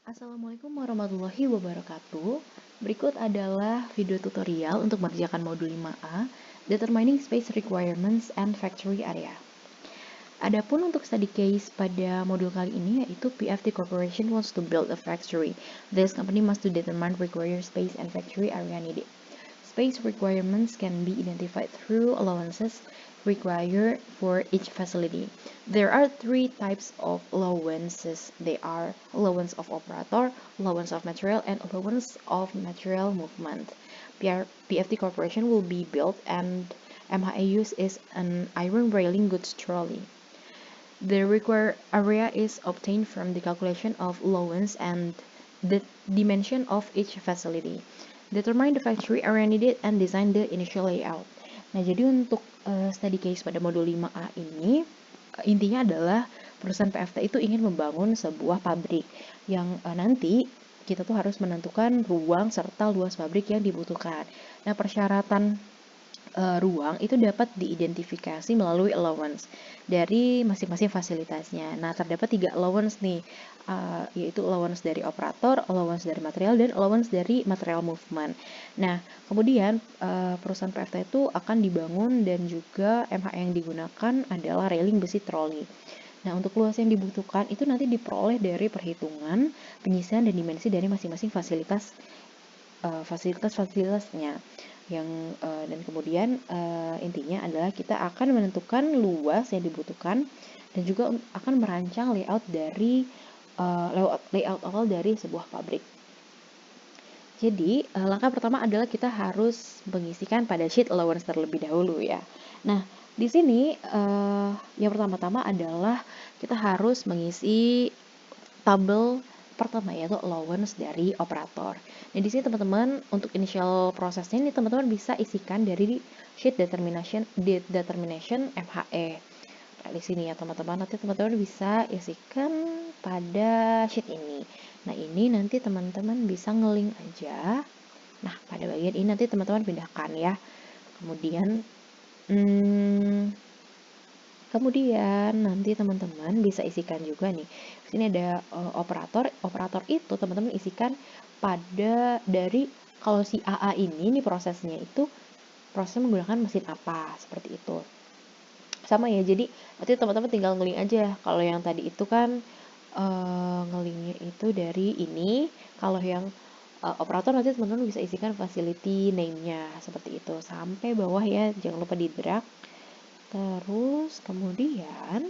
Assalamualaikum warahmatullahi wabarakatuh. Berikut adalah video tutorial untuk mengerjakan modul 5A, Determining Space Requirements and Factory Area. Adapun untuk study case pada modul kali ini yaitu PFT Corporation wants to build a factory. This company must to determine required space and factory area needed. Space requirements can be identified through allowances required for each facility. There are three types of allowances. They are allowance of operator, allowance of material, and allowance of material movement. PFT Corporation will be built and MHA use is an iron railing goods trolley. The required area is obtained from the calculation of allowance and the dimension of each facility. Determine the factory area needed and design the initial layout. Nah, jadi untuk study case pada modul 5A ini, intinya adalah perusahaan PFT itu ingin membangun sebuah pabrik yang nanti kita tuh harus menentukan ruang serta luas pabrik yang dibutuhkan. Nah, persyaratan ruang itu dapat diidentifikasi melalui allowance dari masing-masing fasilitasnya. Nah, terdapat 3 allowance nih, yaitu allowance dari operator, allowance dari material, dan allowance dari material movement. Nah, kemudian perusahaan PFT itu akan dibangun dan juga MH yang digunakan adalah railing besi troli. Nah, untuk luas yang dibutuhkan itu nanti diperoleh dari perhitungan, penyisian, dan dimensi dari masing-masing fasilitasnya dan kemudian intinya adalah kita akan menentukan luas yang dibutuhkan dan juga akan merancang layout awal dari sebuah pabrik. Jadi langkah pertama adalah kita harus mengisikan pada sheet allowance terlebih dahulu ya. Nah, di sini yang pertama-tama adalah kita harus mengisi tabel pertama yaitu allowance dari operator. Nah, di sini teman-teman untuk initial prosesnya ini teman-teman bisa isikan dari sheet determination MHE. Nah, di sini ya teman-teman, nanti teman-teman bisa isikan pada sheet ini. Nah, ini nanti teman-teman bisa ngelink aja. Nah, pada bagian ini nanti teman-teman pindahkan ya. Kemudian nanti teman-teman bisa isikan juga nih. Sini ada operator. Operator itu teman-teman isikan dari kalau si AA ini prosesnya itu prosesnya menggunakan mesin apa seperti itu. Sama ya. Jadi nanti teman-teman tinggal ngeling aja. Kalau yang tadi itu kan ngelingnya itu dari ini. Kalau yang operator nanti teman-teman bisa isikan facility name-nya seperti itu sampai bawah ya. Jangan lupa di drag. Terus kemudian,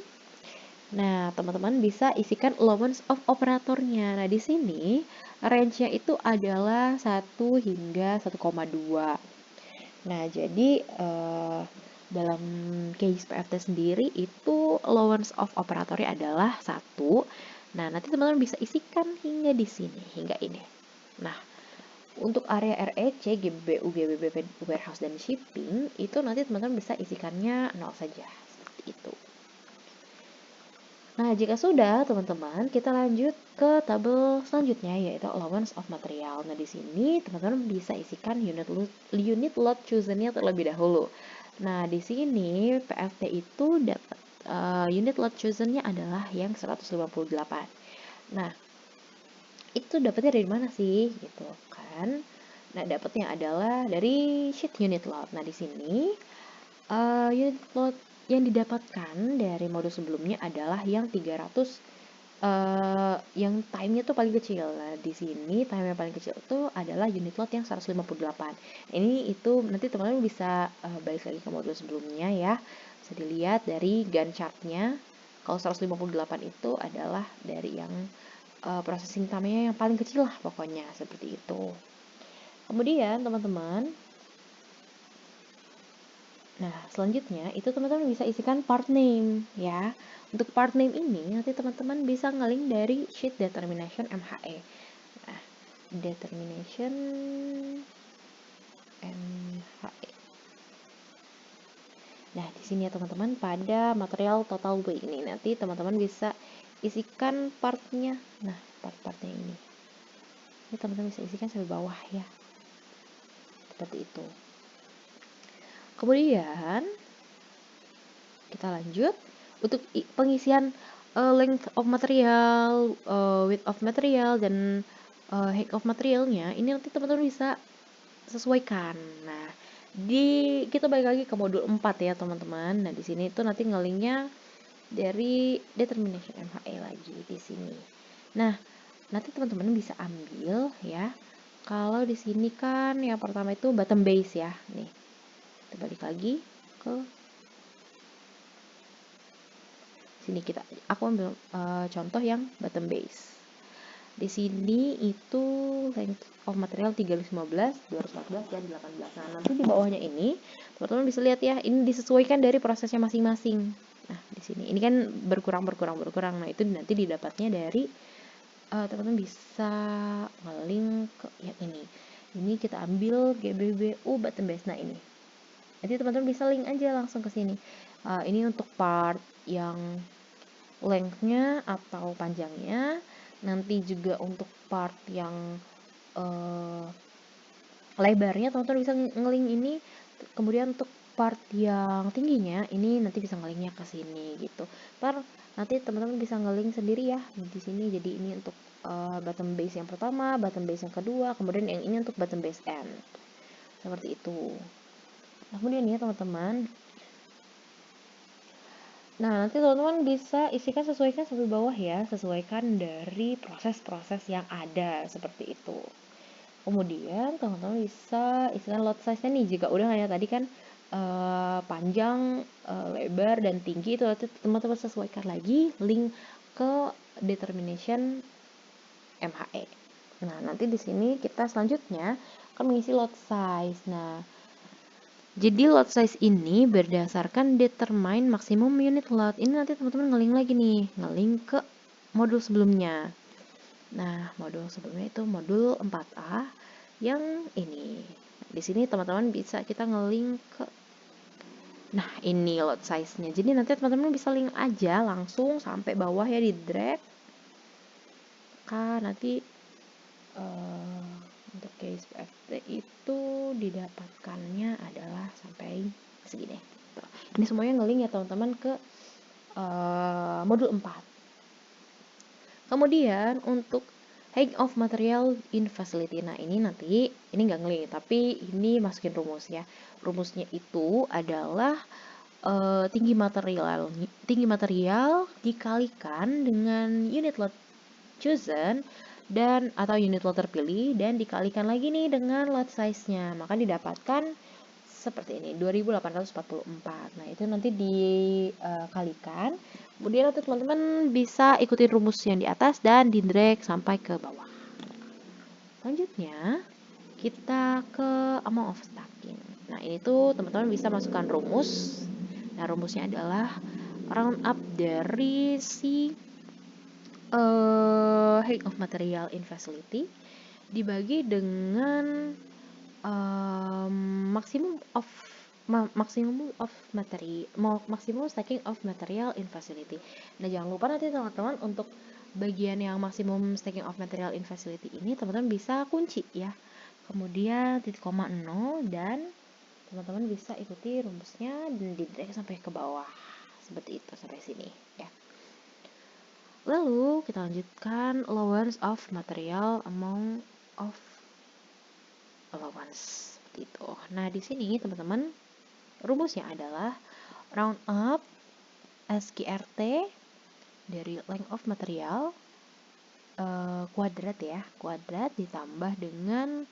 nah teman-teman bisa isikan allowance of operatornya. Nah di sini range-nya itu adalah 1 hingga 1,2. Nah jadi dalam case PFT sendiri itu allowance of operatornya adalah 1. Nah nanti teman-teman bisa isikan hingga di sini, hingga ini. Nah untuk area REC, GBBU, GBB, warehouse, dan shipping, itu nanti teman-teman bisa isikannya 0 saja. Seperti itu. Nah, jika sudah, teman-teman, kita lanjut ke tabel selanjutnya, yaitu allowance of material. Nah, di sini teman-teman bisa isikan unit lot chosen-nya terlebih dahulu. Nah, di sini PFT itu dapat unit lot chosen-nya adalah yang 158. Nah, itu dapatnya dari mana sih gitu kan? Nah, dapatnya adalah dari sheet unit lot. Nah, di sini unit lot yang didapatkan dari modul sebelumnya adalah yang 300 yang time-nya tuh paling kecil. Nah, di sini time yang paling kecil itu adalah unit lot yang 158. Ini itu nanti teman-teman bisa balik lagi ke modul sebelumnya ya. Bisa dilihat dari Gantt chart-nya. Kalau 158 itu adalah dari yang processing time-nya yang paling kecil lah pokoknya seperti itu. Kemudian teman-teman, nah selanjutnya itu teman-teman bisa isikan part name ya. Untuk part name ini nanti teman-teman bisa ngelink dari sheet determination MHE. Nah, determination MHE. Nah, di sini ya teman-teman pada material total weight ini nanti teman-teman bisa isikan partnya. Nah, part-partnya ini. Ini teman-teman bisa isikan sampai bawah ya. Seperti itu. Kemudian kita lanjut untuk pengisian length of material, width of material, dan height of materialnya ini nanti teman-teman bisa sesuaikan. Nah, kita balik lagi ke modul 4 ya teman-teman. Nah, di sini itu nanti ngelinknya dari determination MHE lagi di sini. Nah, nanti teman-teman bisa ambil ya. Kalau di sini kan yang pertama itu bottom base ya. Nih, kita balik lagi ke sini, aku ambil contoh yang bottom base. Di sini itu length of material 315, 214, dan 18. Nah, nanti di bawahnya ini teman-teman bisa lihat ya, ini disesuaikan dari prosesnya masing-masing. Nah, di sini ini kan berkurang. Nah, itu nanti didapatnya dari teman-teman bisa ngelink ke yang ini. Ini kita ambil GBBU bottom base. Nah, ini. Nanti teman-teman bisa link aja langsung ke sini. Ini untuk part yang length-nya atau panjangnya. Nanti juga untuk part yang lebarnya teman-teman bisa ngelink ini. Kemudian untuk part yang tingginya ini nanti bisa ngelinknya ke sini gitu. Nanti teman-teman bisa ngelink sendiri ya di sini. Jadi ini untuk bottom base yang pertama, bottom base yang kedua, kemudian yang ini untuk bottom base end. Seperti itu. Kemudian ya teman-teman. Nah, nanti teman-teman bisa isikan, sesuaikan sampai bawah ya, sesuaikan dari proses-proses yang ada seperti itu. Kemudian teman-teman bisa isikan lot size-nya nih, jika udah kayak tadi kan panjang, lebar, dan tinggi, itu nanti teman-teman sesuaikan lagi link ke determination MHE. Nah, nanti di sini kita selanjutnya akan mengisi lot size. Nah, jadi lot size ini berdasarkan determine maximum unit lot. Ini nanti teman-teman ngelink lagi nih, ngelink ke modul sebelumnya. Nah, modul sebelumnya itu modul 4A yang ini. Di sini teman-teman bisa kita ngelink ke, nah ini lot size-nya. Jadi nanti teman-teman bisa link aja langsung sampai bawah ya, di drag. Nanti untuk case PFT itu didapatkannya adalah sampai segini. Ini semuanya ngelink ya teman-teman ke modul 4. Kemudian untuk height of material in facility. Nah, ini nanti ini nggak ngelink, tapi ini masukin rumus ya. Rumusnya itu adalah tinggi material dikalikan dengan unit lot chosen dan atau unit lot terpilih, dan dikalikan lagi nih dengan lot size-nya, maka didapatkan seperti ini, 2844. Nah, itu nanti dikalikan. Kemudian nanti teman-teman bisa ikutin rumus yang di atas dan di drag sampai ke bawah. Selanjutnya kita ke amount of stacking. Nah, ini tuh teman-teman bisa masukkan rumus. Nah, rumusnya adalah round up dari si height of material in facility dibagi dengan maximum stacking of material in facility. Nah, jangan lupa nanti teman-teman untuk bagian yang maximum stacking of material in facility ini teman-teman bisa kunci ya. Kemudian titik koma 0, dan teman-teman bisa ikuti rumusnya dan di drag sampai ke bawah. Seperti itu sampai sini ya. Lalu kita lanjutkan allowance of material amount of allowance seperti itu. Nah, di sini teman-teman rumusnya adalah round up SQRT dari length of material kuadrat ya, kuadrat ditambah dengan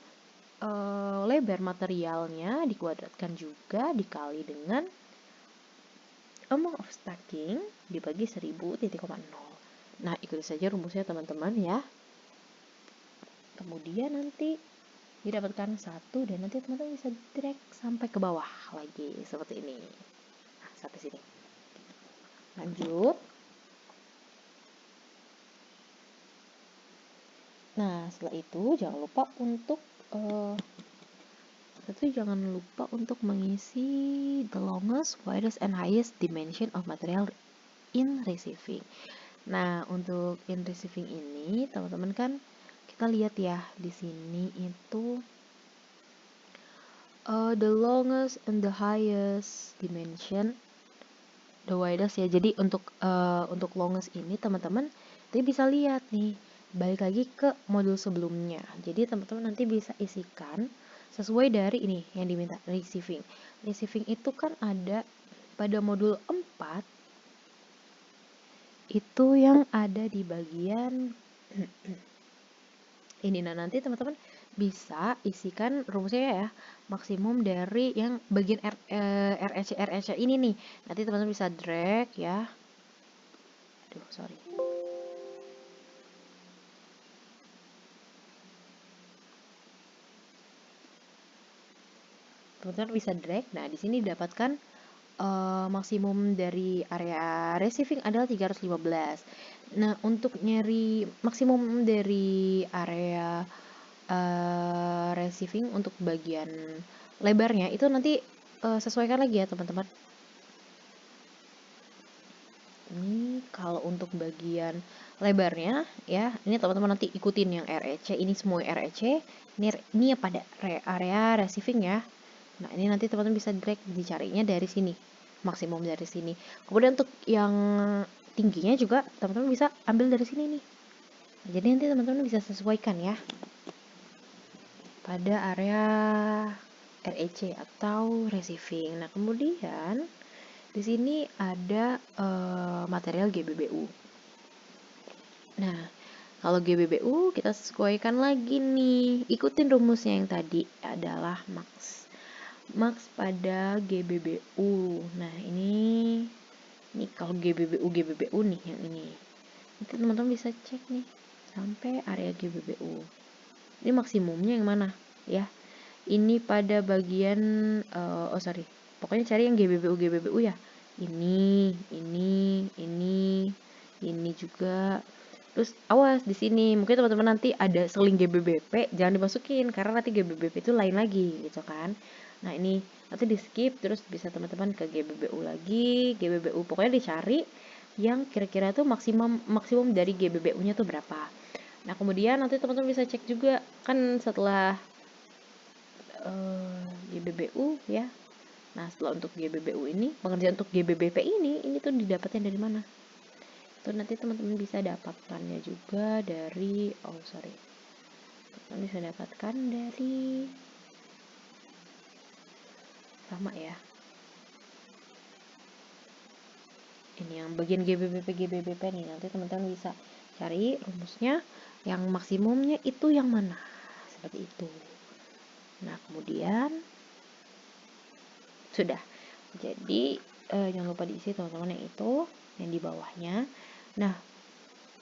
lebar materialnya dikuadratkan juga dikali dengan amount of stacking dibagi 1000,0. Nah, ikuti saja rumusnya teman-teman ya. Kemudian nanti didapatkan 1, dan nanti teman-teman bisa drag sampai ke bawah lagi seperti ini. Nah, sampai sini. Lanjut. Nah, setelah itu jangan lupa untuk mengisi the longest, widest, and highest dimension of material in receiving. Nah, untuk in receiving ini teman-teman kan kita lihat ya di sini itu the longest and the highest dimension the widest ya. Jadi untuk longest ini teman-teman nanti bisa lihat nih, balik lagi ke modul sebelumnya. Jadi teman-teman nanti bisa isikan sesuai dari ini yang diminta, receiving. Receiving itu kan ada pada modul 4 itu yang ada di bagian ini. Nah, nanti teman-teman bisa isikan rumusnya ya, maksimum dari yang bagian REC ini nih. Nanti teman-teman bisa drag ya. Aduh, sorry. Teman-teman bisa drag. Nah, di sini didapatkan maksimum dari area receiving adalah 315. Nah, untuk nyari maksimum dari area receiving untuk bagian lebarnya itu nanti sesuaikan lagi ya teman-teman. Ini kalau untuk bagian lebarnya ya, ini teman-teman nanti ikutin yang REC, ini semua REC, ini ya pada area receiving ya. Nah, ini nanti teman-teman bisa drag, dicarinya dari sini, maksimum dari sini. Kemudian untuk yang tingginya juga teman-teman bisa ambil dari sini nih. Nah, jadi nanti teman-teman bisa sesuaikan ya pada area REC atau receiving. Nah, kemudian di sini ada material GBBU. Nah, kalau GBBU kita sesuaikan lagi nih, ikutin rumusnya yang tadi adalah max pada GBBU. Nah, ini kalau GBBU nih yang ini. Nanti teman-teman bisa cek nih sampai area GBBU. Ini maksimumnya yang mana ya? Ini pada bagian pokoknya cari yang GBBU ya. Ini juga. Terus awas di sini, mungkin teman-teman nanti ada seling GBBP, jangan dimasukin karena nanti GBBP itu lain lagi gitu kan. Nah, ini nanti di skip, terus bisa teman-teman ke GBBU lagi, GBBU pokoknya dicari yang kira-kira tuh maksimum dari GBBU-nya tuh berapa. Nah, kemudian nanti teman-teman bisa cek juga kan setelah GBBU ya. Nah, setelah untuk GBBU ini, pengerjaan untuk GBBP ini tuh didapatnya dari mana? Itu nanti teman-teman bisa dapatkannya juga dari teman bisa dapatkan dari sama ya. Ini yang bagian GBBP nih, nanti teman-teman bisa cari rumusnya yang maksimumnya itu yang mana. Seperti itu. Nah, kemudian sudah. Jadi jangan lupa diisi teman-teman yang itu, yang di bawahnya. Nah,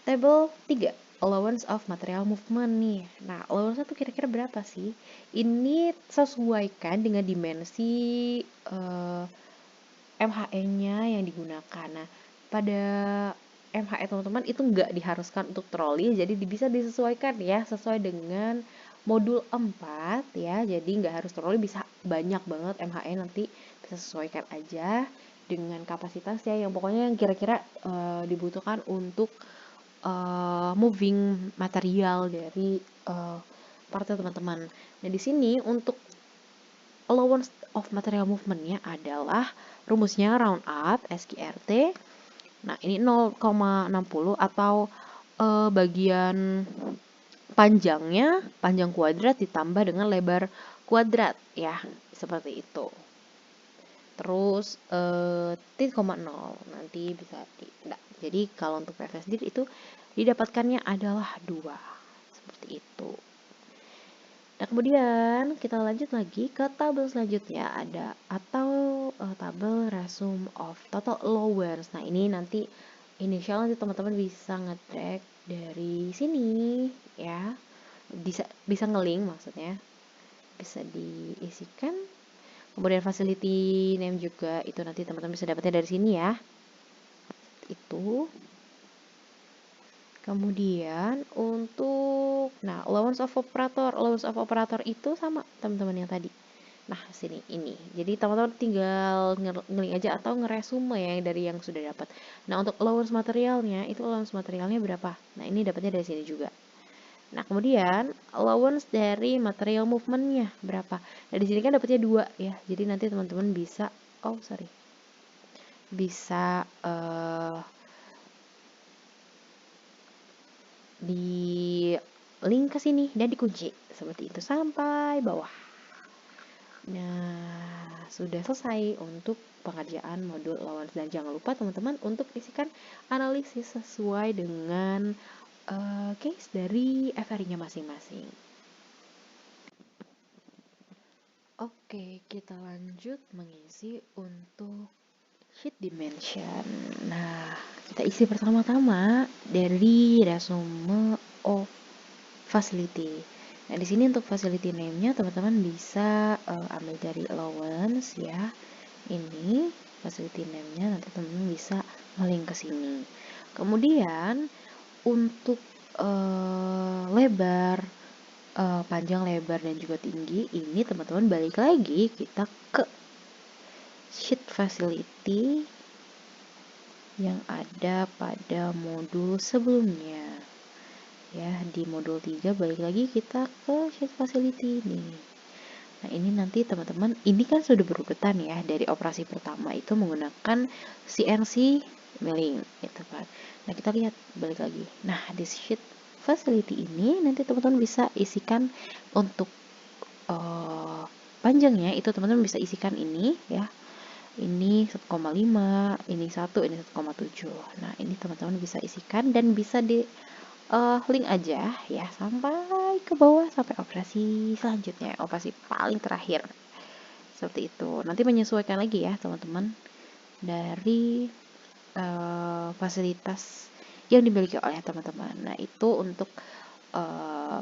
table 3, allowance of material movement nih. Nah, allowance itu kira-kira berapa sih? Ini sesuaikan dengan dimensi MHE-nya yang digunakan. Nah, pada MHE teman-teman itu nggak diharuskan untuk troli, jadi bisa disesuaikan ya sesuai dengan modul 4 ya. Jadi nggak harus troli, bisa banyak banget MHE, nanti bisa sesuaikan aja dengan kapasitas ya, yang pokoknya yang kira-kira dibutuhkan untuk moving material dari partai teman-teman. Nah, di sini untuk allowance of material movement-nya adalah rumusnya round up SQRT. Nah, ini 0,60 atau bagian panjangnya, panjang kuadrat ditambah dengan lebar kuadrat ya, seperti itu. Terus T,0 nanti bisa jadi kalau untuk PF sendiri itu didapatkannya adalah 2 seperti itu. Nah, kemudian kita lanjut lagi ke tabel selanjutnya, ada tabel resume of total allowance. Nah, ini nanti initial nanti teman-teman bisa nge-drag dari sini ya, bisa nge-link maksudnya, bisa diisikan. Kemudian facility name juga itu nanti teman-teman bisa dapatnya dari sini ya. Itu. Kemudian untuk allowance of operator itu sama teman-teman yang tadi. Nah, sini ini. Jadi teman-teman tinggal ngeling aja atau ngeresume ya dari yang sudah dapat. Nah, untuk allowance materialnya berapa? Nah, ini dapatnya dari sini juga. Nah, kemudian allowance dari material movement-nya berapa? Nah, di sini kan dapatnya 2 ya. Jadi nanti teman-teman bisa bisa di link ke sini dan dikunci seperti itu sampai bawah. Nah, sudah selesai untuk pengerjaan modul allowance, dan jangan lupa teman-teman untuk isikan analisis sesuai dengan case dari FRI-nya masing-masing. Oke, kita lanjut mengisi untuk sheet dimension. Nah, kita isi pertama-tama dari resume of facility. Nah, di sini untuk facility name-nya teman-teman bisa ambil dari allowance ya. Ini facility name-nya, nanti teman-teman bisa nge-link ke sini. Kemudian untuk lebar, panjang, lebar, dan juga tinggi, ini teman-teman balik lagi kita ke sheet facility yang ada pada modul sebelumnya. Ya, di modul 3 balik lagi kita ke sheet facility ini. Nah, ini nanti teman-teman, ini kan sudah berurutan ya, dari operasi pertama itu menggunakan CNC milling gitu kan. Nah, kita lihat balik lagi. Nah, di sheet facility ini nanti teman-teman bisa isikan untuk panjangnya itu teman-teman bisa isikan ini ya. Ini 1,5, ini 1, ini 1,7. Nah, ini teman-teman bisa isikan dan bisa di link aja ya sampai ke bawah sampai operasi selanjutnya, operasi paling terakhir. Seperti itu. Nanti menyesuaikan lagi ya teman-teman dari fasilitas yang dimiliki oleh teman-teman. Nah, itu untuk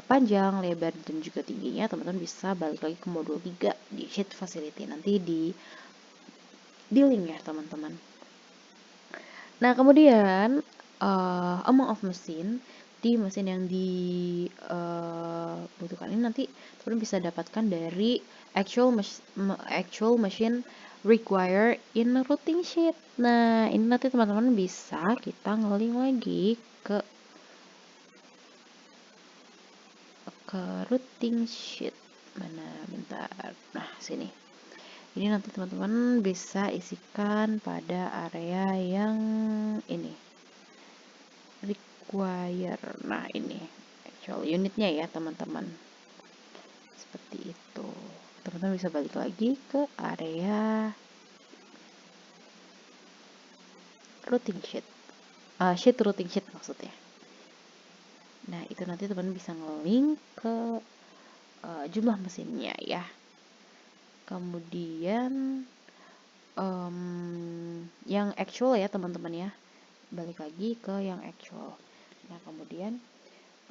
panjang, lebar, dan juga tingginya teman-teman bisa balik lagi ke modul 3 di sheet facility. Nanti di link ya teman-teman. Nah, kemudian amount of machine, di mesin yang dibutuhkan ini nanti teman-teman bisa dapatkan dari actual machine require in routing sheet. Nah, ini nanti teman-teman bisa kita nge-link lagi ke routing sheet. Mana, bentar. Nah, sini. Ini nanti teman-teman bisa isikan pada area yang ini. Require. Nah, ini actual unitnya ya teman-teman. Seperti itu. Teman-teman bisa balik lagi ke area routing sheet. Sheet routing sheet maksudnya. Nah, itu nanti teman-teman bisa nge-link ke jumlah mesinnya ya. Kemudian yang actual ya teman-teman ya. Balik lagi ke yang actual. Nah, kemudian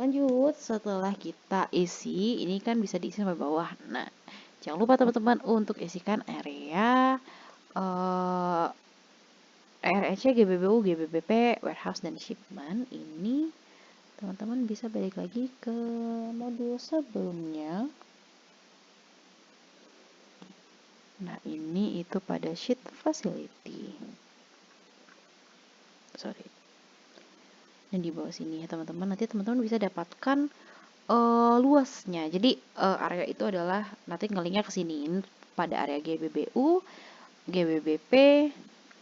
lanjut setelah kita isi, ini kan bisa diisi sampai bawah. Nah, jangan lupa teman-teman untuk isikan area RRC, GBBU, GBBP, warehouse, dan shipment. Ini teman-teman bisa balik lagi ke modul sebelumnya. Nah, ini itu pada sheet facility. Sorry. Dan di bawah sini ya teman-teman, nanti teman-teman bisa dapatkan luasnya. Jadi area itu adalah nanti ngelingnya ke sini pada area GBBU, GBBP,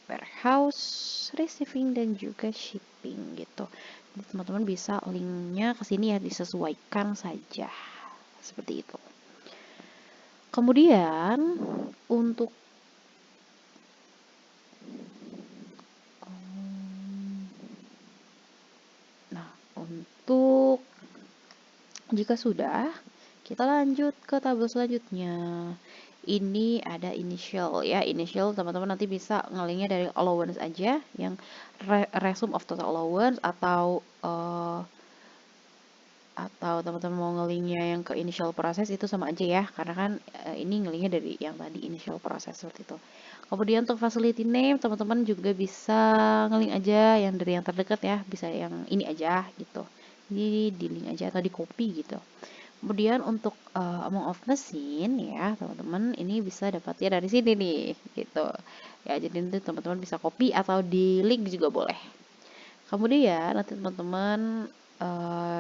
warehouse, receiving, dan juga shipping gitu. Jadi teman-teman bisa linknya ke sini ya, disesuaikan saja seperti itu. Kemudian untuk jika sudah, kita lanjut ke tabel selanjutnya. Ini ada initial ya, initial teman-teman nanti bisa ngelinknya dari allowance aja, yang resume of total allowance, atau teman-teman mau ngelinknya yang ke initial process itu sama aja ya, karena kan ini ngelinknya dari yang tadi initial process seperti itu. Kemudian untuk facility name teman-teman juga bisa ngelink aja yang dari yang terdekat ya, bisa yang ini aja gitu. Ini di link aja atau di copy gitu. Kemudian untuk amount of machine ya teman-teman, ini bisa dapatnya dari sini nih gitu ya. Jadi nanti teman-teman bisa copy atau di link juga boleh. Kemudian nanti teman-teman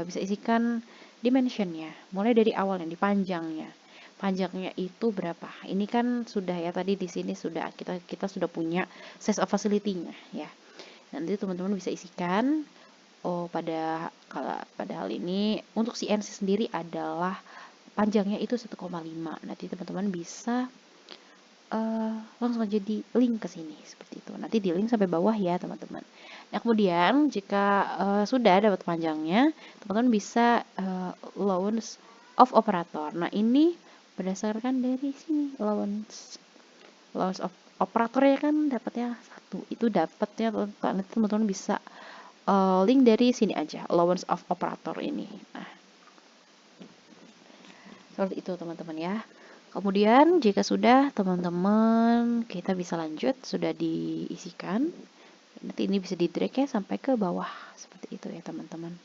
bisa isikan dimensionnya, mulai dari awal yang dipanjangnya. panjangnya itu berapa. Ini kan sudah ya, tadi di sini sudah kita sudah punya size of facility-nya ya. Nanti teman-teman bisa isikan, oh pada hal ini untuk CNC sendiri adalah panjangnya itu 1,5. Nanti teman-teman bisa langsung aja di link ke sini seperti itu. Nanti di link sampai bawah ya teman-teman. Nah kemudian jika sudah dapat panjangnya, teman-teman bisa allowance of operator. Nah ini berdasarkan dari sini allowance of operator ya kan dapatnya 1. Itu dapatnya nanti teman-teman bisa link dari sini aja allowance of operator ini. Nah seperti itu teman-teman ya. Kemudian jika sudah teman-teman kita bisa lanjut, sudah diisikan, nanti ini bisa di drag ya sampai ke bawah seperti itu ya teman-teman,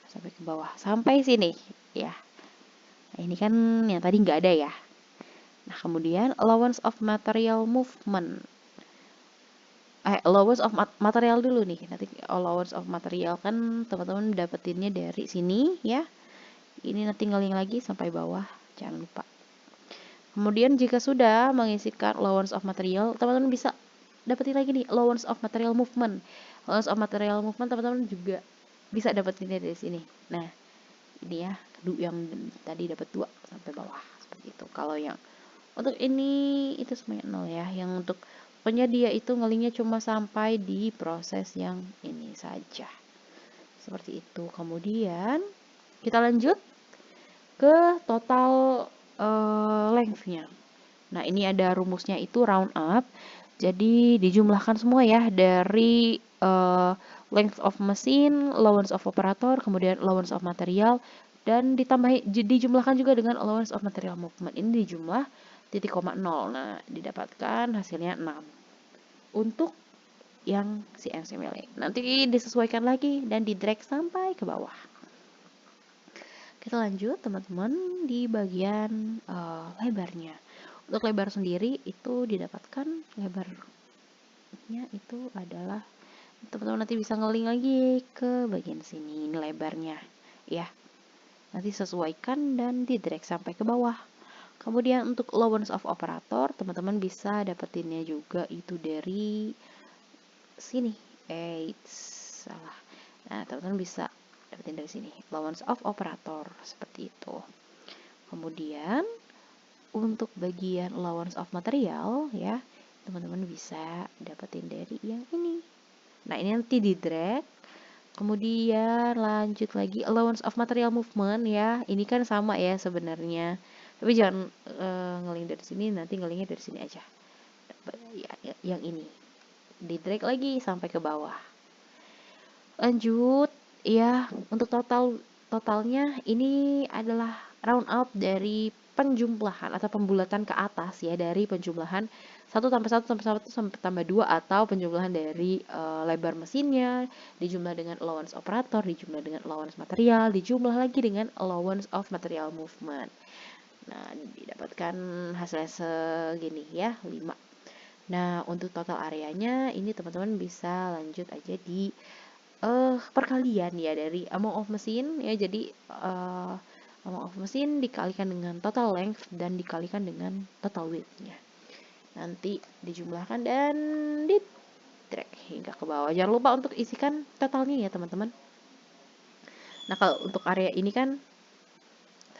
sampai ke bawah sampai sini ya. Nah, ini kan yang tadi nggak ada ya. Nah kemudian allowance of material movement, allowance of material dulu nih. Nanti allowance of material kan teman-teman dapetinnya dari sini ya. Ini nanti ngeling lagi sampai bawah, jangan lupa. Kemudian jika sudah mengisikan allowance of material, teman-teman bisa dapetin lagi nih allowance of material movement. Allowance of material movement teman-teman juga bisa dapetin dari sini. Nah, ini ya, yang tadi dapat 2 sampai bawah seperti itu. Kalau yang untuk ini itu semuanya 0 ya. Yang untuk penyedia itu ngelingnya cuma sampai di proses yang ini saja. Seperti itu. Kemudian kita lanjut ke total length-nya. Nah, ini ada rumusnya itu round up. Jadi dijumlahkan semua ya dari length of machine, allowance of operator, kemudian allowance of material, dan dijumlahkan juga dengan allowance of material movement. Ini dijumlah titik koma 0. Nah, didapatkan hasilnya 6. Untuk yang CNC milling. Nanti disesuaikan lagi dan di drag sampai ke bawah. Kita lanjut teman-teman di bagian lebarnya. Untuk lebar sendiri itu didapatkan lebarnya itu adalah, teman-teman nanti bisa ngeling lagi ke bagian sini, ini lebarnya ya. Nanti sesuaikan dan di drag sampai ke bawah. Kemudian untuk allowance of operator, teman-teman bisa dapetinnya juga itu dari sini. Salah. Nah, teman-teman bisa dapetin dari sini allowance of operator seperti itu. Kemudian untuk bagian allowance of material ya, teman-teman bisa dapetin dari yang ini. Nah, ini nanti di drag. Kemudian lanjut lagi allowance of material movement ya. Ini kan sama ya sebenarnya. Tapi jangan ngeling dari sini, nanti ngelingnya dari sini aja. Ya, yang ini. Di drag lagi sampai ke bawah. Lanjut ya, untuk totalnya ini adalah round up dari penjumlahan atau pembulatan ke atas ya, dari penjumlahan 1 tambah 1 tambah 1 sampai tambah 2, atau penjumlahan dari lebar mesinnya, dijumlah dengan allowance operator, dijumlah dengan allowance material, dijumlah lagi dengan allowance of material movement. Nah, didapatkan hasilnya segini ya, 5. Nah, untuk total areanya ini teman-teman bisa lanjut aja di perkalian ya dari amount of machine ya. Jadi amount of machine dikalikan dengan total length dan dikalikan dengan total width-nya. Nanti dijumlahkan dan di drag hingga ke bawah. Jangan lupa untuk isikan totalnya ya teman-teman. Nah, kalau untuk area ini kan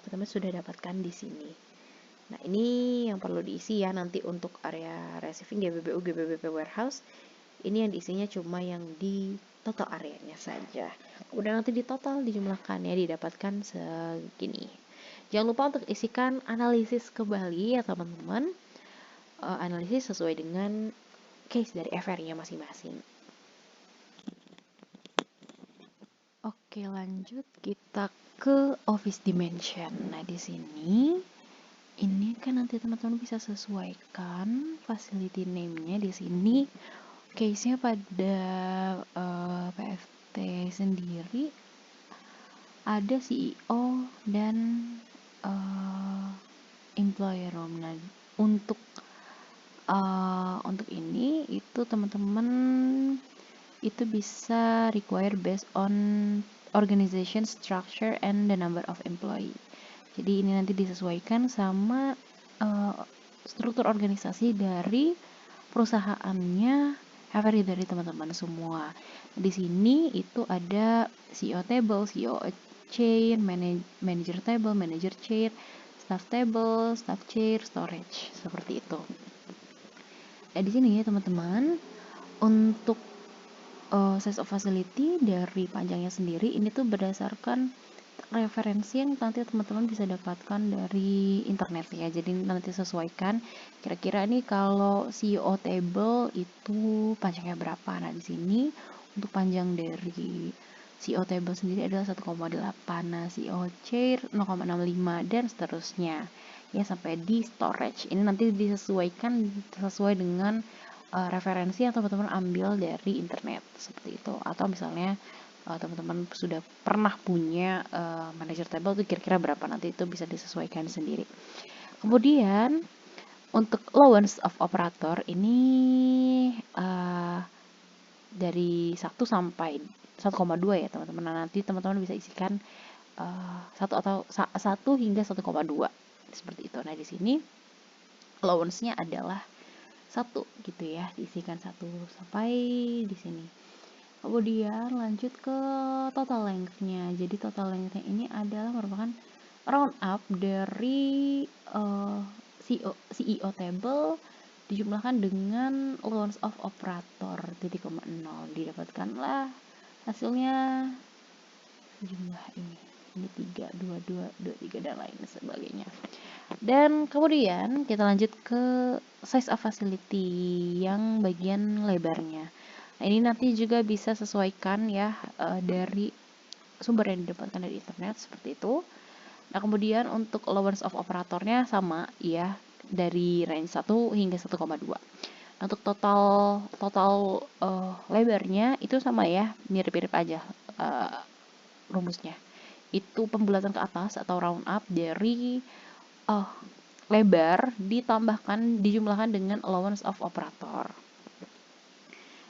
teman-teman sudah dapatkan di sini. Nah, ini yang perlu diisi ya nanti untuk area receiving GBBU, GBBP warehouse. Ini yang diisinya cuma yang di total areanya saja. Udah nanti di total dijumlahkan ya, didapatkan segini. Jangan lupa untuk isikan analisis kembali ya teman-teman. Analisis sesuai dengan case dari FR-nya masing-masing. Oke, lanjut kita ke office dimension. Nah, di sini ini kan nanti teman-teman bisa sesuaikan facility name-nya di sini. Case-nya pada PFT sendiri ada CEO dan employer room. Nah, untuk ini itu teman-teman itu bisa require based on organization structure and the number of employee. Jadi ini nanti disesuaikan sama struktur organisasi dari perusahaannya dari teman-teman semua. Di sini itu ada CEO table, CEO chair, manager table, manager chair, staff table, staff chair, storage, seperti itu. Nah, di sini ya teman-teman, untuk size of facility dari panjangnya sendiri ini tuh berdasarkan referensi yang nanti teman-teman bisa dapatkan dari internet ya. Jadi nanti sesuaikan kira-kira nih kalau CEO table itu panjangnya berapa. Nah, di sini untuk panjang dari CEO table sendiri adalah 1,8. Nah, CEO chair 0,65 dan seterusnya. Ya, sampai di storage. Ini nanti disesuaikan sesuai dengan referensi yang teman-teman ambil dari internet seperti itu. Atau misalnya teman-teman sudah pernah punya manager table itu kira-kira berapa, nanti itu bisa disesuaikan sendiri. Kemudian untuk allowance of operator ini dari 1 sampai 1,2 ya teman-teman. Nah, nanti teman-teman bisa isikan 1 hingga 1,2 seperti itu. Nah, di sini allowance-nya adalah 1 gitu ya, diisikan 1 sampai di sini. Kemudian lanjut ke total length-nya. Jadi total length-nya ini adalah merupakan round up dari CEO table dijumlahkan dengan allowance of operator titik 0. Didapatkanlah hasilnya jumlah ini 3, 2, 2, 2, 3 dan lain sebagainya. Dan kemudian kita lanjut ke size of facility yang bagian lebarnya. Nah, ini nanti juga bisa sesuaikan ya dari sumber yang didapatkan dari internet seperti itu. Nah, kemudian untuk allowance of operatornya sama ya, dari range 1 hingga 1,2. Untuk total lebarnya itu sama ya, mirip-mirip aja rumusnya. Itu pembulatan ke atas atau round up dari lebar dijumlahkan dengan allowance of operator.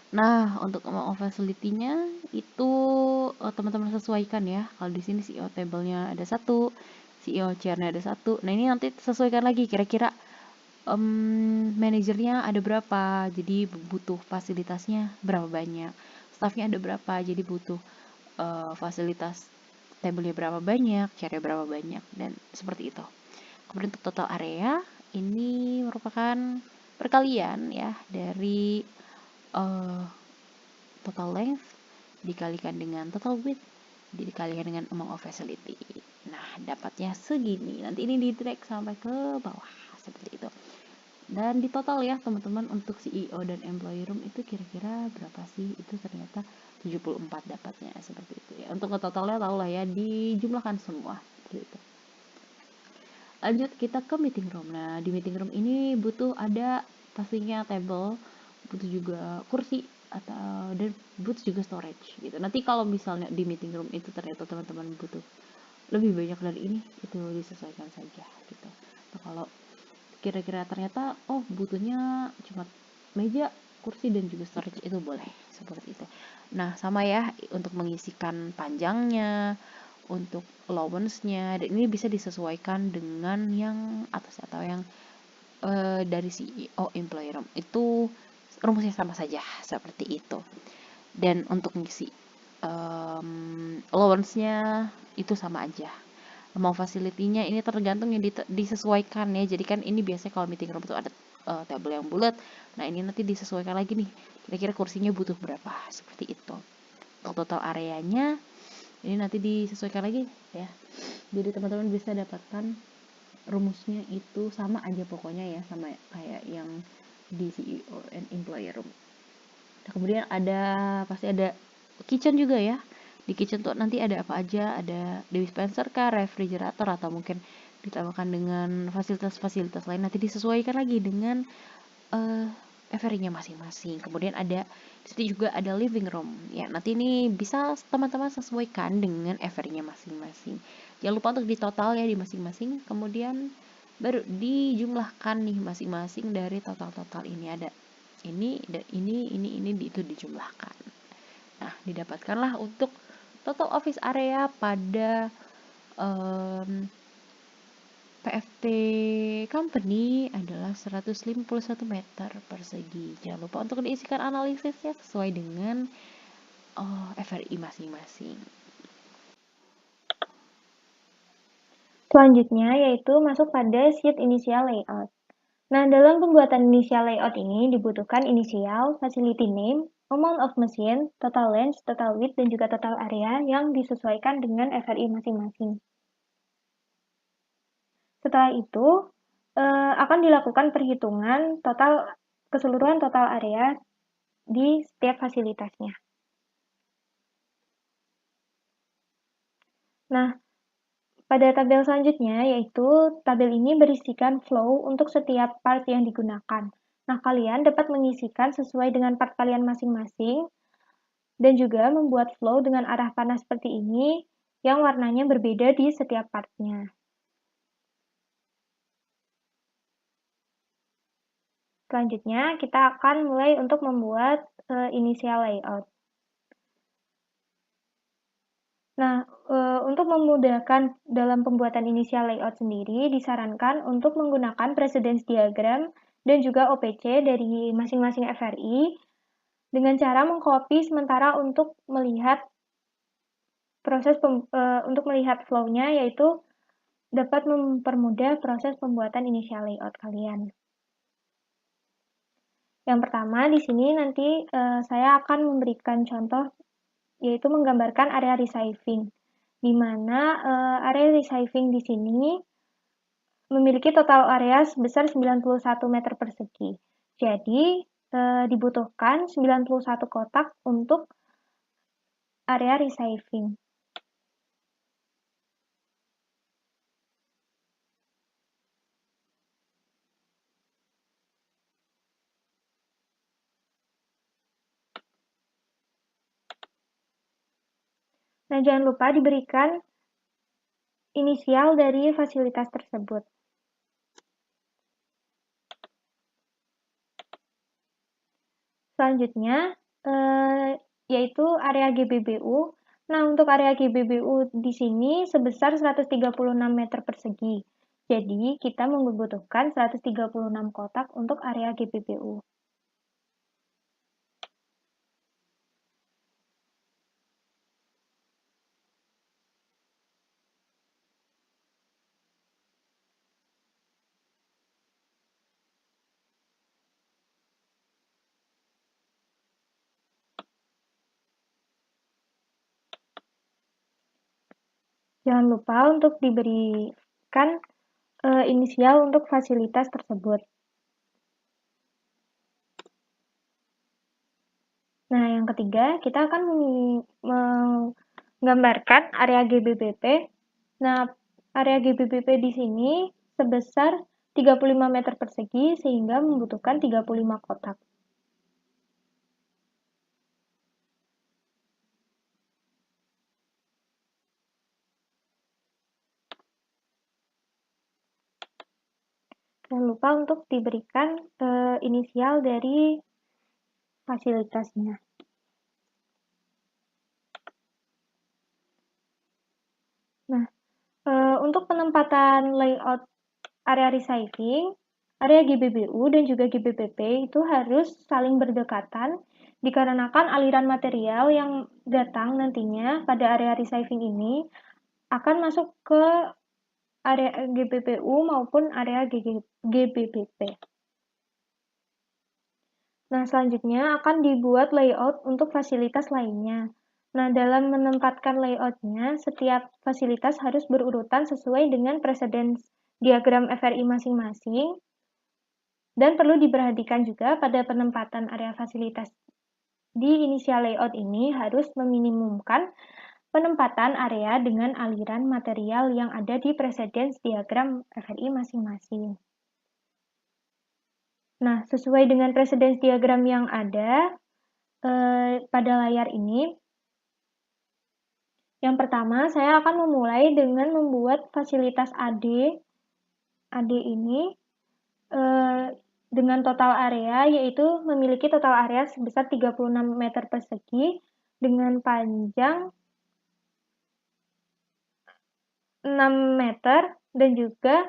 Nah, untuk amount of facility-nya itu teman-teman sesuaikan ya. Kalau di sini CEO table-nya ada 1, CEO chair-nya ada 1. Nah, ini nanti sesuaikan lagi kira-kira manajernya ada berapa, jadi butuh fasilitasnya berapa banyak. Staffnya ada berapa, jadi butuh fasilitas table-nya berapa banyak, chair-nya berapa banyak, dan seperti itu. Kemudian untuk total area ini merupakan perkalian ya dari total length dikalikan dengan total width dikalikan dengan amount of facility. Nah, dapatnya segini. Nanti ini di drag sampai ke bawah seperti itu. Dan di total ya teman-teman, untuk CEO dan employee room itu kira-kira berapa sih? Itu ternyata 74 dapatnya seperti itu ya. Untuk ke totalnya tahu lah ya, dijumlahkan semua gitu. Lanjut kita ke meeting room. Nah, di meeting room ini butuh ada pastinya table, butuh juga kursi dan butuh juga storage gitu. Nanti kalau misalnya di meeting room itu ternyata teman-teman butuh lebih banyak dari ini, itu disesuaikan saja gitu. Nah, kalau kira-kira ternyata butuhnya cuma meja, kursi dan juga storage, itu boleh seperti itu. Nah, sama ya untuk mengisikan panjangnya, untuk allowance-nya, dan ini bisa disesuaikan dengan yang atas atau yang dari CEO employee room. Itu rumusnya sama saja seperti itu. Dan untuk ngisi allowance-nya itu sama aja. Mau facility-nya ini tergantung yang disesuaikan ya. Jadi kan ini biasanya kalau meeting room itu ada table yang bulat. Nah, ini nanti disesuaikan lagi nih. Kira-kira kursinya butuh berapa, seperti itu. Untuk total areanya ini nanti disesuaikan lagi ya. Jadi teman-teman bisa dapatkan rumusnya itu sama aja pokoknya ya, sama kayak yang di CEO and employee room. Nah, kemudian pasti ada kitchen juga ya. Di kitchen tuh nanti ada apa aja, ada dispenser kah, refrigerator, atau mungkin ditambahkan dengan fasilitas-fasilitas lain, nanti disesuaikan lagi dengan FR-nya masing-masing. Kemudian di situ juga ada living room. Ya, nanti ini bisa teman-teman sesuaikan dengan FR-nya masing-masing. Jangan lupa untuk ditotal ya di masing-masing. Kemudian baru dijumlahkan nih masing-masing dari total-total ini, ada ini dan ini itu dijumlahkan. Nah, didapatkanlah untuk total office area pada PFT company adalah 151 meter persegi. Jangan lupa untuk diisikan analisisnya sesuai dengan FRI masing-masing. Selanjutnya yaitu masuk pada sheet initial layout. Nah, dalam pembuatan initial layout ini dibutuhkan inisial, facility name, amount of machine, total length, total width, dan juga total area yang disesuaikan dengan FRI masing-masing. Setelah itu, akan dilakukan perhitungan keseluruhan total area di setiap fasilitasnya. Nah, pada tabel selanjutnya, yaitu tabel ini berisikan flow untuk setiap part yang digunakan. Nah, kalian dapat mengisikan sesuai dengan part kalian masing-masing, dan juga membuat flow dengan arah panah seperti ini, yang warnanya berbeda di setiap partnya. Selanjutnya, kita akan mulai untuk membuat initial layout. Nah, untuk memudahkan dalam pembuatan initial layout sendiri, disarankan untuk menggunakan precedence diagram dan juga OPC dari masing-masing FRI dengan cara mengcopy sementara untuk melihat flow-nya, yaitu dapat mempermudah proses pembuatan initial layout kalian. Yang pertama, di sini nanti saya akan memberikan contoh, yaitu menggambarkan area resizing, di mana area resizing di sini memiliki total area sebesar 91 meter persegi. Jadi, dibutuhkan 91 kotak untuk area resizing. Nah, jangan lupa diberikan inisial dari fasilitas tersebut. Selanjutnya, yaitu area GBBU. Nah, untuk area GBBU di sini sebesar 136 meter persegi. Jadi, kita membutuhkan 136 kotak untuk area GBBU. Jangan lupa untuk diberikan inisial untuk fasilitas tersebut. Nah, yang ketiga, kita akan menggambarkan area GBBP. Nah, area GBBP di sini sebesar 35 meter persegi sehingga membutuhkan 35 kotak. Jangan lupa untuk diberikan inisial dari fasilitasnya. Nah, untuk penempatan layout area resizing, area GBBU dan juga GBBP itu harus saling berdekatan dikarenakan aliran material yang datang nantinya pada area resizing ini akan masuk ke area GBBU maupun area GBBP. Nah, selanjutnya akan dibuat layout untuk fasilitas lainnya. Nah, dalam menempatkan layoutnya, setiap fasilitas harus berurutan sesuai dengan precedence diagram FRI masing-masing, dan perlu diperhatikan juga pada penempatan area fasilitas di initial layout ini harus meminimumkan penempatan area dengan aliran material yang ada di precedence diagram FRI masing-masing. Nah, sesuai dengan precedence diagram yang ada pada layar ini, yang pertama saya akan memulai dengan membuat fasilitas AD ini dengan total area, yaitu memiliki total area sebesar 36 meter persegi dengan panjang 6 meter dan juga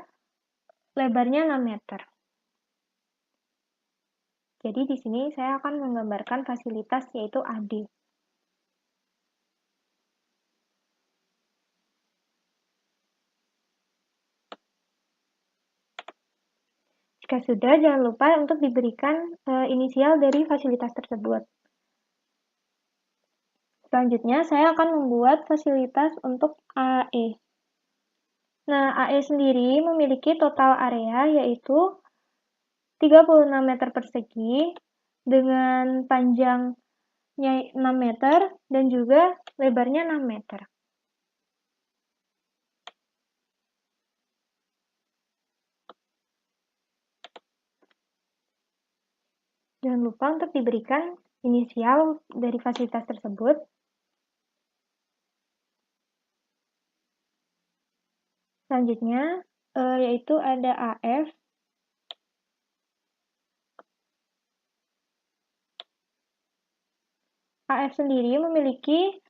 lebarnya 6 meter. Jadi di sini saya akan menggambarkan fasilitas yaitu AD. Jika sudah, jangan lupa untuk diberikan inisial dari fasilitas tersebut. Selanjutnya, saya akan membuat fasilitas untuk AE. Nah, AE sendiri memiliki total area yaitu 36 meter persegi dengan panjangnya 6 meter dan juga lebarnya 6 meter. Jangan lupa untuk diberikan inisial dari fasilitas tersebut. Selanjutnya, yaitu ada AF. AF sendiri memiliki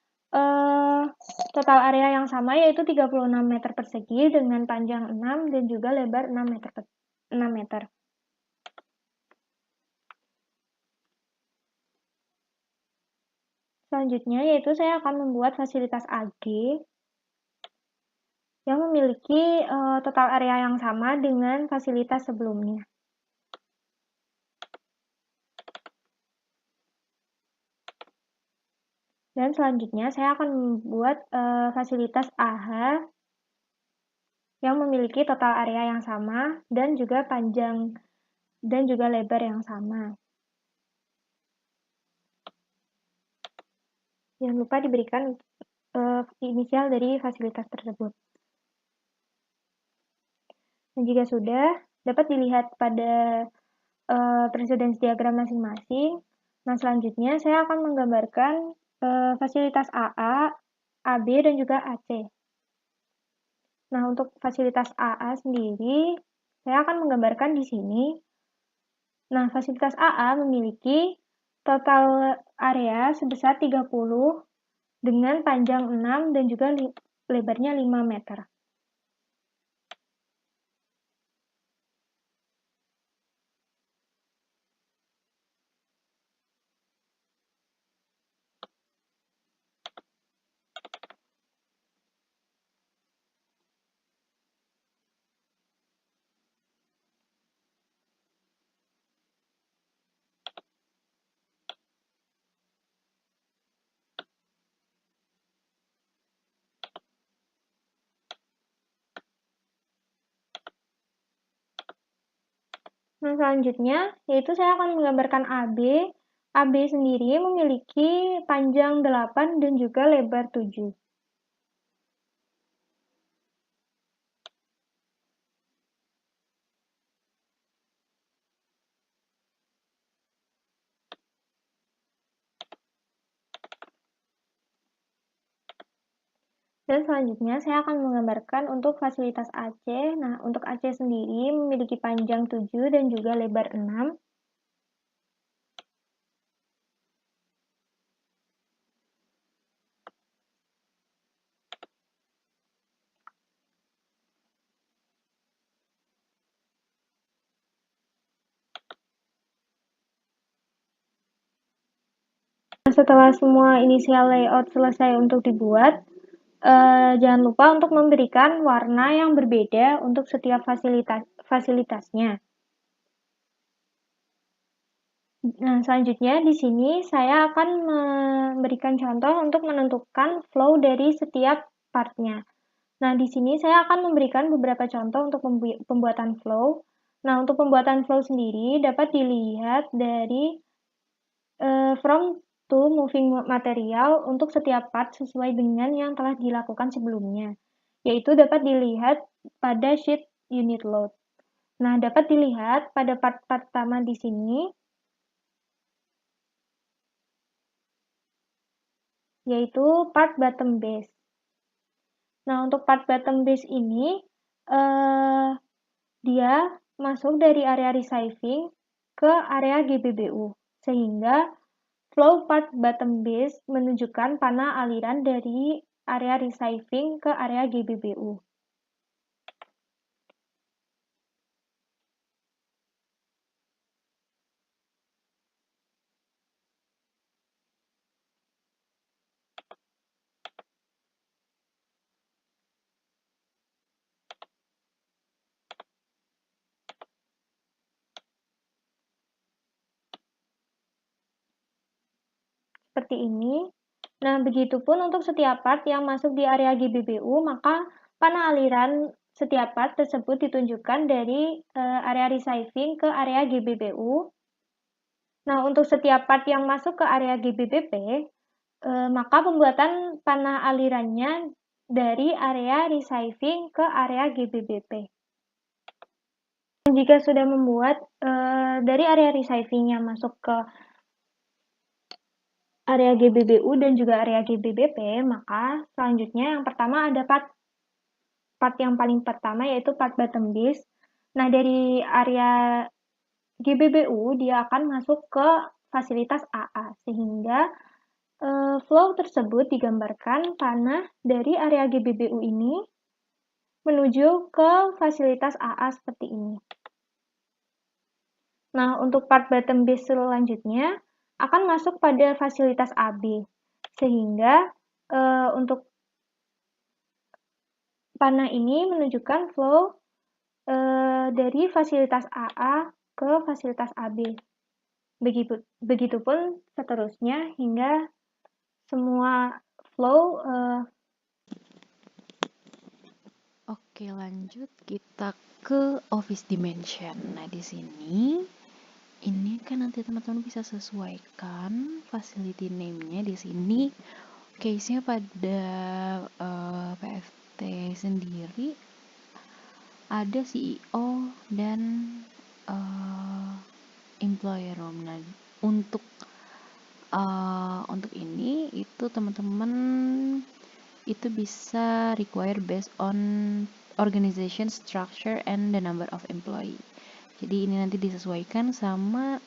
total area yang sama yaitu 36 meter persegi dengan panjang 6 dan juga lebar 6 meter. Selanjutnya yaitu saya akan membuat fasilitas AG yang memiliki total area yang sama dengan fasilitas sebelumnya. Dan selanjutnya saya akan membuat fasilitas AH yang memiliki total area yang sama dan juga panjang dan juga lebar yang sama. Jangan lupa diberikan inisial dari fasilitas tersebut. Dan jika sudah, dapat dilihat pada precedence diagram masing-masing. Nah, selanjutnya saya akan menggambarkan fasilitas AA, AB, dan juga AC. Nah, untuk fasilitas AA sendiri, saya akan menggambarkan di sini. Nah, fasilitas AA memiliki total area sebesar 30 dengan panjang 6 dan juga lebarnya 5 meter. Nah, selanjutnya, yaitu saya akan menggambarkan AB. AB sendiri memiliki panjang 8 dan juga lebar 7. Dan selanjutnya, saya akan menggambarkan untuk fasilitas AC. Nah, untuk AC sendiri memiliki panjang 7 dan juga lebar 6. Setelah semua inisial layout selesai untuk dibuat, jangan lupa untuk memberikan warna yang berbeda untuk setiap fasilitasnya. Nah, selanjutnya di sini saya akan memberikan contoh untuk menentukan flow dari setiap partnya. Nah, di sini saya akan memberikan beberapa contoh untuk pembuatan flow. Nah, untuk pembuatan flow sendiri dapat dilihat dari from to moving material untuk setiap part sesuai dengan yang telah dilakukan sebelumnya, yaitu dapat dilihat pada sheet unit load. Nah, dapat dilihat pada part pertama di sini, yaitu part bottom base. Nah, untuk part bottom base ini, dia masuk dari area receiving ke area GBBU, sehingga flow part bottom base menunjukkan panah aliran dari area receiving ke area GBBU. seperti ini. Nah, begitupun untuk setiap part yang masuk di area GBBU, maka panah aliran setiap part tersebut ditunjukkan dari area receiving ke area GBBU. Nah, untuk setiap part yang masuk ke area GBBP, maka pembuatan panah alirannya dari area receiving ke area GBBP. Jika sudah membuat dari area receiving-nya masuk ke area GBBU dan juga area GBBP, maka selanjutnya yang pertama ada part yang paling pertama yaitu part bottom base. Nah, dari area GBBU dia akan masuk ke fasilitas AA, sehingga flow tersebut digambarkan panah dari area GBBU ini menuju ke fasilitas AA seperti ini. Nah, untuk part bottom base selanjutnya akan masuk pada fasilitas AB, sehingga untuk panah ini menunjukkan flow dari fasilitas AA ke fasilitas AB. Begitupun seterusnya hingga semua flow. Oke, lanjut kita ke office dimension. Nah, di sini ini kan nanti teman-teman bisa sesuaikan facility name-nya di sini. Case-nya pada PFT sendiri ada CEO dan employer room. Nah, untuk ini itu teman-teman itu bisa require based on organization structure and the number of employee. Jadi ini nanti disesuaikan sama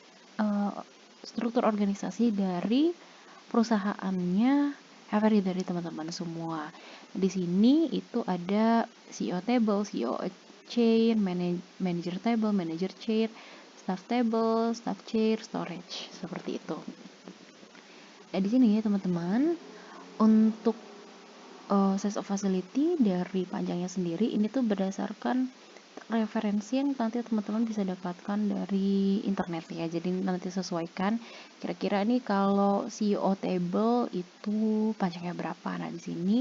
struktur organisasi dari perusahaannya, dari teman-teman semua. Di sini itu ada CEO table, CEO chair, manager table, manager chair, staff table, staff chair, storage, seperti itu. Nah, di sini ya teman-teman, untuk size of facility dari panjangnya sendiri ini tuh berdasarkan referensi yang nanti teman-teman bisa dapatkan dari internet ya. Jadi nanti sesuaikan kira-kira nih kalau CEO table itu panjangnya berapa. Nah, di sini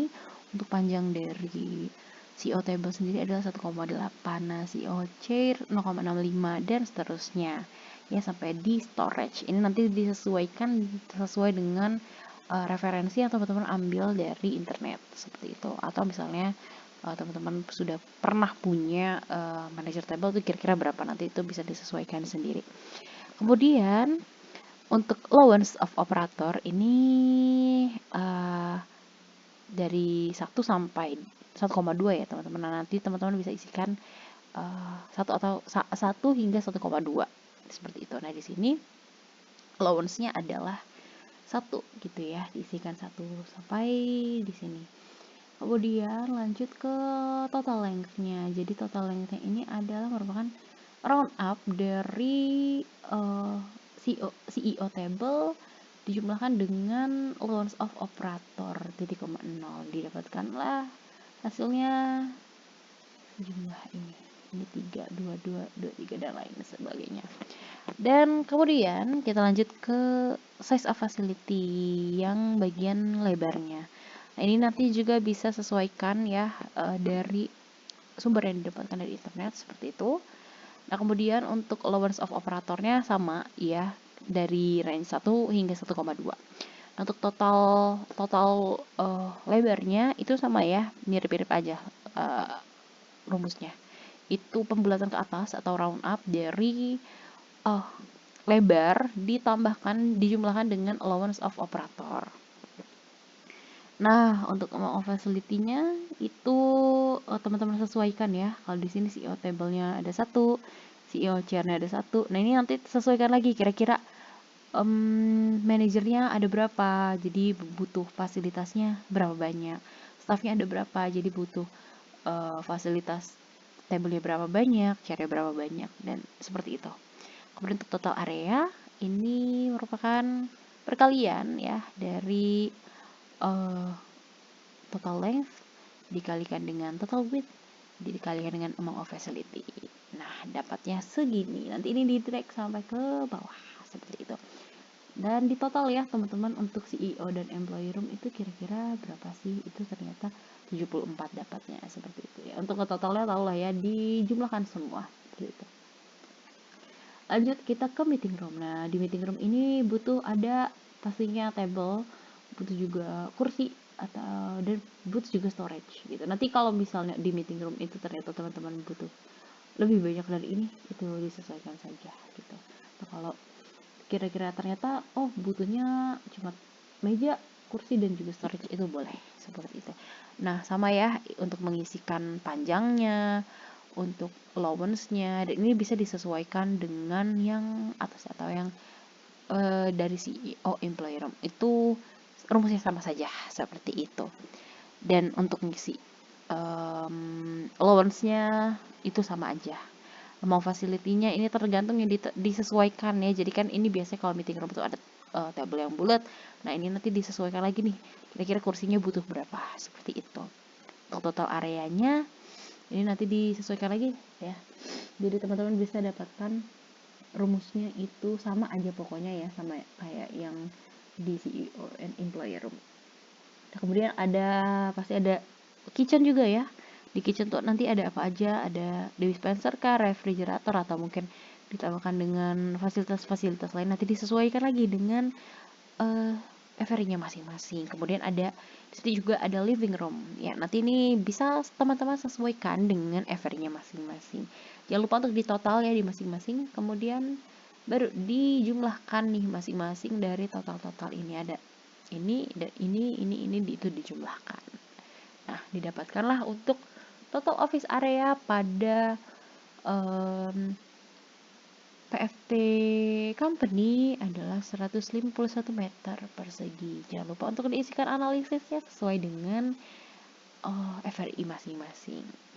untuk panjang dari CEO table sendiri adalah 1,8. Nah, CEO chair 0,65 dan seterusnya. Ya, sampai di storage. Ini nanti disesuaikan sesuai dengan referensi yang teman-teman ambil dari internet seperti itu, atau misalnya teman-teman sudah pernah punya manager table itu kira-kira berapa, nanti itu bisa disesuaikan sendiri. Kemudian untuk allowance of operator ini dari 1 sampai 1,2 ya teman-teman. Nah, nanti teman-teman bisa isikan 1 hingga 1,2 seperti itu. Nah, di sini allowance-nya adalah 1 gitu ya, diisikan 1 sampai di sini. Kemudian lanjut ke total length-nya. Jadi total length-nya ini adalah merupakan round up dari CEO table dijumlahkan dengan allowance of operator 0,0. Didapatkanlah hasilnya jumlah ini 3, 2, 2, 2, 3 dan lain sebagainya. Dan kemudian kita lanjut ke size of facility yang bagian lebarnya. Nah, ini nanti juga bisa sesuaikan ya dari sumber yang didapatkan dari internet seperti itu. Nah, kemudian untuk allowance of operatornya sama ya, dari range 1 hingga 1,2. Untuk total lebarnya itu sama ya, mirip-mirip aja rumusnya. Itu pembulatan ke atas atau round up dari lebar dijumlahkan dengan allowance of operator. Nah, untuk amount of facility-nya itu teman-teman sesuaikan ya. Kalau di sini CEO table-nya ada 1, CEO chair-nya ada 1. Nah, ini nanti sesuaikan lagi kira-kira manajernya ada berapa, jadi butuh fasilitasnya berapa banyak. Staffnya ada berapa, jadi butuh fasilitas table-nya berapa banyak, chair-nya berapa banyak, dan seperti itu. Kemudian untuk total area ini merupakan perkalian ya dari total length dikalikan dengan total width dikalikan dengan amount of facility. Nah, dapatnya segini. Nanti ini di drag sampai ke bawah seperti itu. Dan di total ya teman-teman, untuk CEO dan employee room itu kira-kira berapa sih? Itu ternyata 74 dapatnya, seperti itu ya. Untuk ke totalnya tau lah ya, dijumlahkan semua gitu. Lanjut kita ke meeting room. Nah, di meeting room ini butuh ada pastinya table, butuh juga kursi, atau dan butuh juga storage gitu. Nanti kalau misalnya di meeting room itu ternyata teman-teman butuh lebih banyak dari ini, itu disesuaikan saja gitu. Nah, kalau kira-kira ternyata butuhnya cuma meja, kursi, dan juga storage, itu boleh seperti itu. Nah, sama ya untuk mengisikan panjangnya, untuk allowance-nya, dan ini bisa disesuaikan dengan yang atas atau yang dari CEO employer room. Itu rumusnya sama saja seperti itu. Dan untuk ngisi allowance-nya itu sama aja. Mau facility-nya ini tergantung yang disesuaikan ya. Jadi kan ini biasanya kalau meeting room itu ada table yang bulat. Nah, ini nanti disesuaikan lagi nih. Kira-kira kursinya butuh berapa, seperti itu. Untuk total areanya ini nanti disesuaikan lagi ya. Jadi teman-teman bisa dapatkan rumusnya itu sama aja pokoknya ya, sama kayak yang di CEO and employer room. Nah, kemudian pasti ada kitchen juga ya. Di kitchen tuh nanti ada apa aja, ada dispenser kah, refrigerator, atau mungkin ditambahkan dengan fasilitas-fasilitas lain, nanti disesuaikan lagi dengan FR-nya masing-masing. Kemudian di situ juga ada living room. Ya, nanti ini bisa teman-teman sesuaikan dengan FR-nya masing-masing. Jangan lupa untuk ditotal ya di masing-masing. Kemudian baru dijumlahkan nih masing-masing dari total-total ini, ada ini dan ini itu dijumlahkan. Nah, didapatkanlah untuk total office area pada PFT company adalah 151 meter persegi. Jangan lupa untuk diisikan analisisnya sesuai dengan FRI masing-masing.